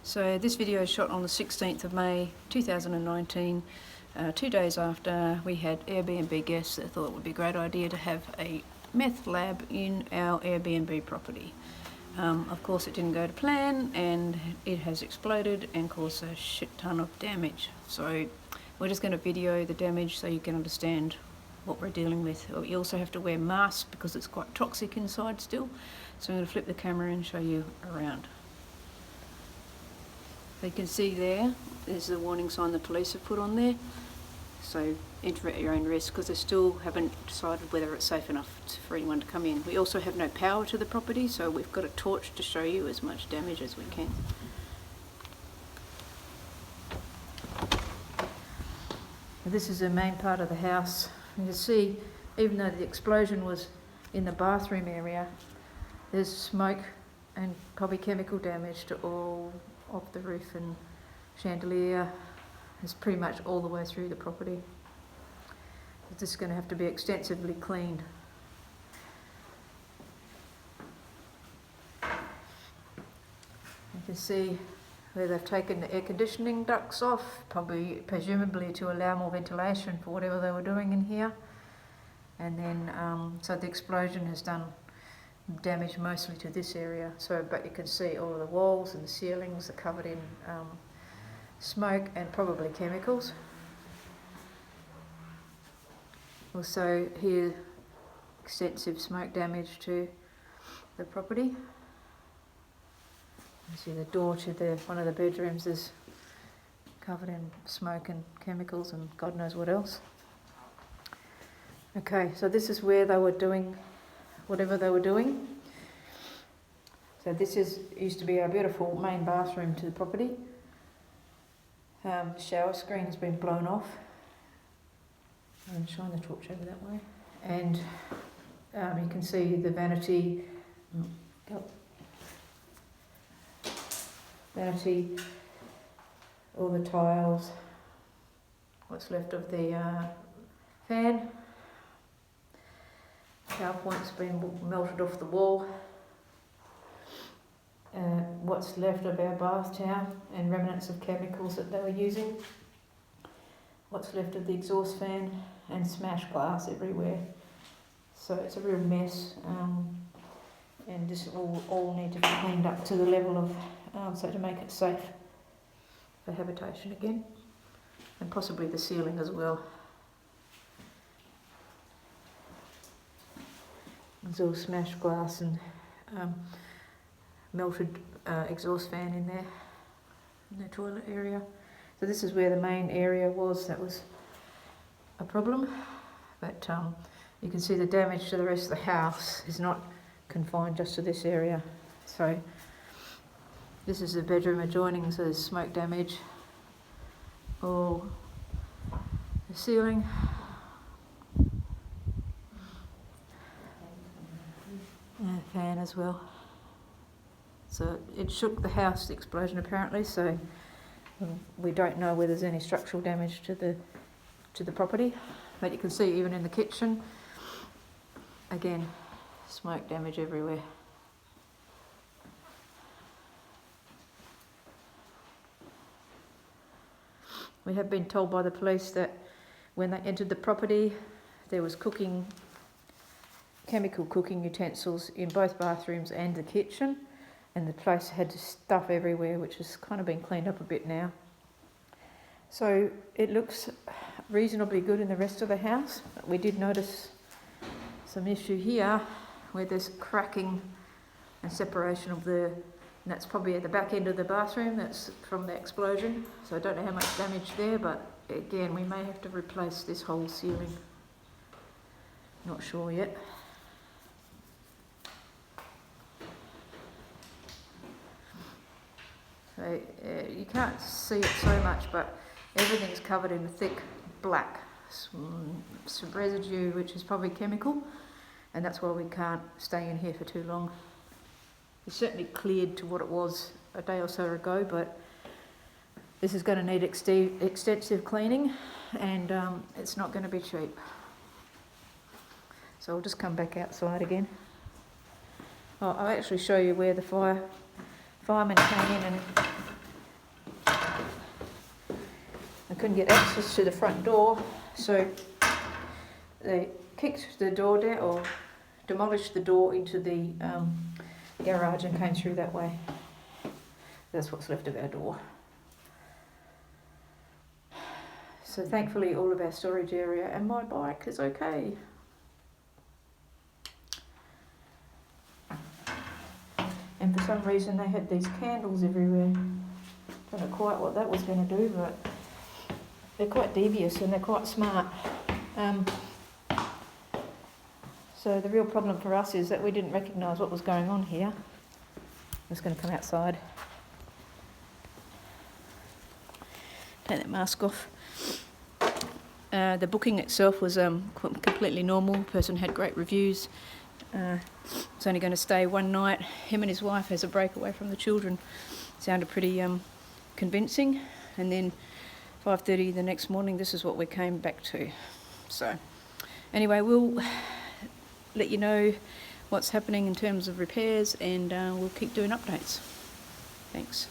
So this video is shot on the 16th of May 2019, 2 days after we had Airbnb guests that thought it would be a great idea to have a meth lab in our Airbnb property. Of course it didn't go to plan and it has exploded and caused a shit ton of damage. So we're just going to video the damage so you can understand what we're dealing with. You also have to wear masks because it's quite toxic inside still. So I'm going to flip the camera and show you around. So you can see there's the warning sign the police have put on there. So enter at your own risk because they still haven't decided whether it's safe enough for anyone to come in. We also have no power to the property, so we've got a torch to show you as much damage as we can. This is the main part of the house. You can see, even though the explosion was in the bathroom area, there's smoke and probably chemical damage to all of the roof and chandelier. It's pretty much all the way through the property. This is going to have to be extensively cleaned. You can see where they've taken the air conditioning ducts off, presumably to allow more ventilation for whatever they were doing in here. And then, so the explosion has done damage mostly to this area. But you can see all of the walls and the ceilings are covered in smoke and probably chemicals. Also here, extensive smoke damage to the property. You see the door to one of the bedrooms is covered in smoke and chemicals and God knows what else. Okay, so this is where they were doing whatever they were doing. So this used to be our beautiful main bathroom to the property. The shower screen has been blown off. I'm shine the torch over that way. And you can see the vanity, all the tiles, what's left of the fan. PowerPoint's been melted off the wall. What's left of our bath towel and remnants of chemicals that they were using. What's left of the exhaust fan and smashed glass everywhere. So it's a real mess. And this will all need to be cleaned up to the level of, so to make it safe for habitation again. And possibly the ceiling as well. There's all smashed glass and melted exhaust fan in there, in the toilet area. So this is where the main area was that was a problem. But you can see the damage to the rest of the house is not confined just to this area. So this is the bedroom adjoining, so there's smoke damage. All the ceiling. And a fan as well. So it shook the house, the explosion apparently, so we don't know whether there's any structural damage to the property. But you can see even in the kitchen, again, smoke damage everywhere. We have been told by the police that when they entered the property, there was chemical cooking utensils in both bathrooms and the kitchen, and the place had stuff everywhere, which has kind of been cleaned up a bit now. So it looks reasonably good in the rest of the house. We did notice some issue here where there's cracking and separation of and that's probably at the back end of the bathroom, that's from the explosion. So I don't know how much damage there, but again, we may have to replace this whole ceiling. Not sure yet. So, you can't see it so much, but everything's covered in thick black, some residue which is probably chemical, and that's why we can't stay in here for too long. It's certainly cleared to what it was a day or so ago, but this is going to need extensive cleaning, and it's not going to be cheap. So I'll just come back outside again. I'll actually show you where the firemen came in and They couldn't get access to the front door, so they kicked the door down or demolished the door into the garage and came through that way. That's what's left of our door. So thankfully all of our storage area and my bike is okay. And for some reason they had these candles everywhere. Don't know quite what that was going to do, but they're quite devious and they're quite smart. So the real problem for us is that we didn't recognise what was going on here. I'm just going to come outside. Take that mask off. The booking itself was completely normal. The person had great reviews. Was only going to stay one night. Him and his wife as a break away from the children. Sounded pretty convincing. And then 5:30 the next morning, this is what we came back to. So anyway, we'll let you know what's happening in terms of repairs, and we'll keep doing updates. Thanks.